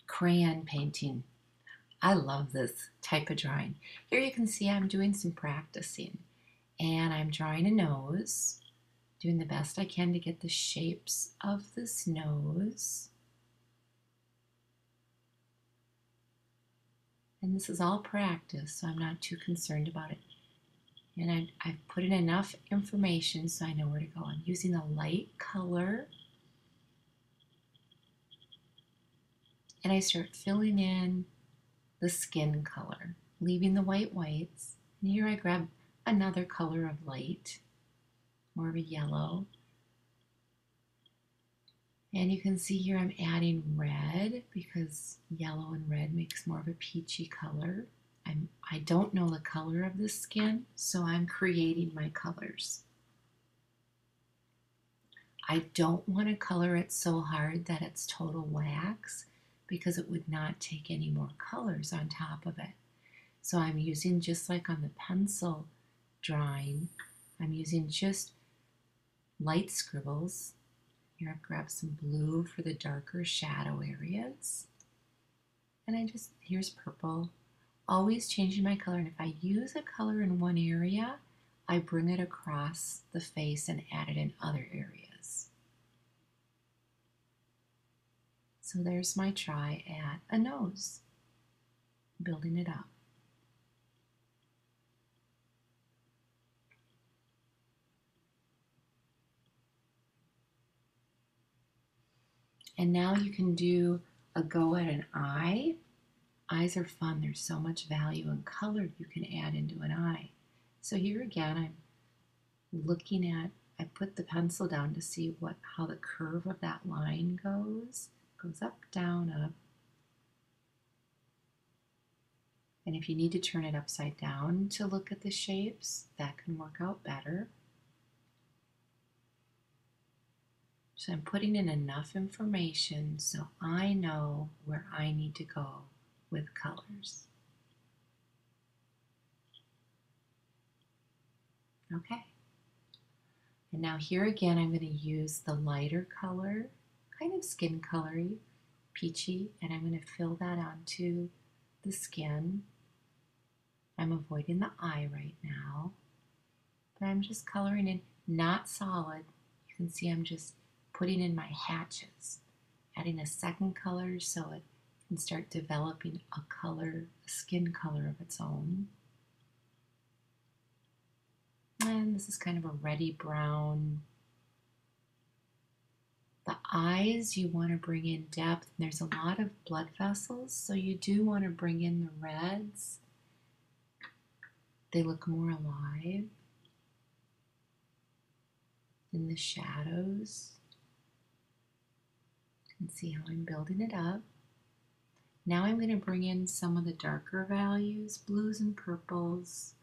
Crayon painting. I love this type of drawing. Here you can see I'm doing some practicing and I'm drawing a nose, doing the best I can to get the shapes of this nose. And this is all practice, so I'm not too concerned about it. And I've put in enough information so I know where to go. I'm using a light color and I start filling in the skin color, leaving the whites. And here I grab another color of light, more of a yellow. And you can see here I'm adding red because yellow and red makes more of a peachy color. I don't know the color of the skin, so I'm creating my colors. I don't want to color it so hard that it's total wax because it would not take any more colors on top of it. So I'm using, just like on the pencil drawing, I'm using just light scribbles. Here I've grabbed some blue for the darker shadow areas. And here's purple. Always changing my color, and if I use a color in one area, I bring it across the face and add it in other areas. So there's my try at a nose, building it up. And now you can do a go at an eye. Eyes are fun. There's so much value and color you can add into an eye. So here again, I'm looking at, I put the pencil down to see how the curve of that line goes. It goes up, down, up. And if you need to turn it upside down to look at the shapes, that can work out better. So I'm putting in enough information so I know where I need to go with colors. Okay. And now here again, I'm going to use the lighter color, kind of skin colory, peachy, and I'm going to fill that onto the skin. I'm avoiding the eye right now, but I'm just coloring in, not solid. You can see I'm just putting in my hatches, adding a second color so it can start developing a color, a skin color of its own. And this is kind of a reddy brown. The eyes, you want to bring in depth. There's a lot of blood vessels, so you do want to bring in the reds. They look more alive. In the shadows, you can see how I'm building it up. Now I'm going to bring in some of the darker values, blues and purples.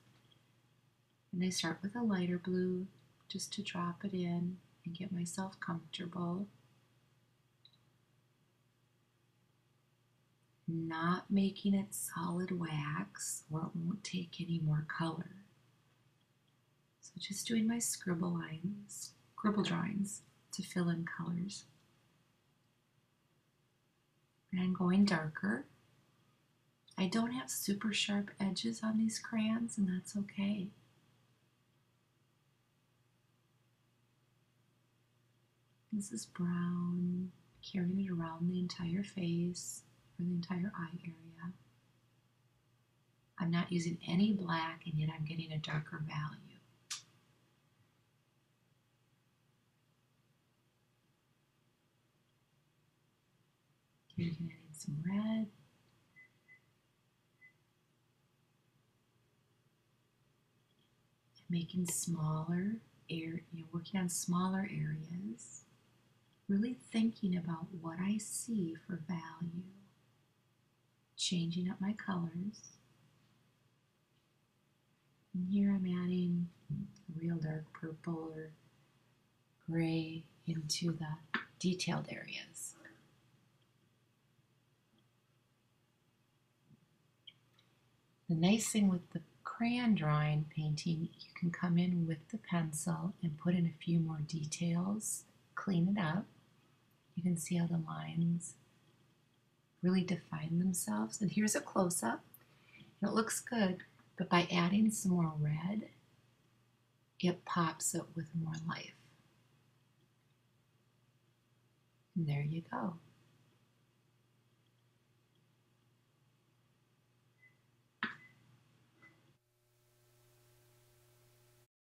And I start with a lighter blue just to drop it in and get myself comfortable. Not making it solid wax or it won't take any more color. So just doing my scribble drawings to fill in colors. And I'm going darker. I don't have super sharp edges on these crayons, and that's okay. This is brown, carrying it around the entire face or the entire eye area. I'm not using any black, and yet I'm getting a darker value. Here you can add in some red. Making smaller working on smaller areas. Really thinking about what I see for value. Changing up my colors. And here I'm adding a real dark purple or gray into the detailed areas. The nice thing with the crayon drawing painting, you can come in with the pencil and put in a few more details, clean it up. You can see how the lines really define themselves. And here's a close-up. And it looks good, but by adding some more red, it pops it with more life. And there you go.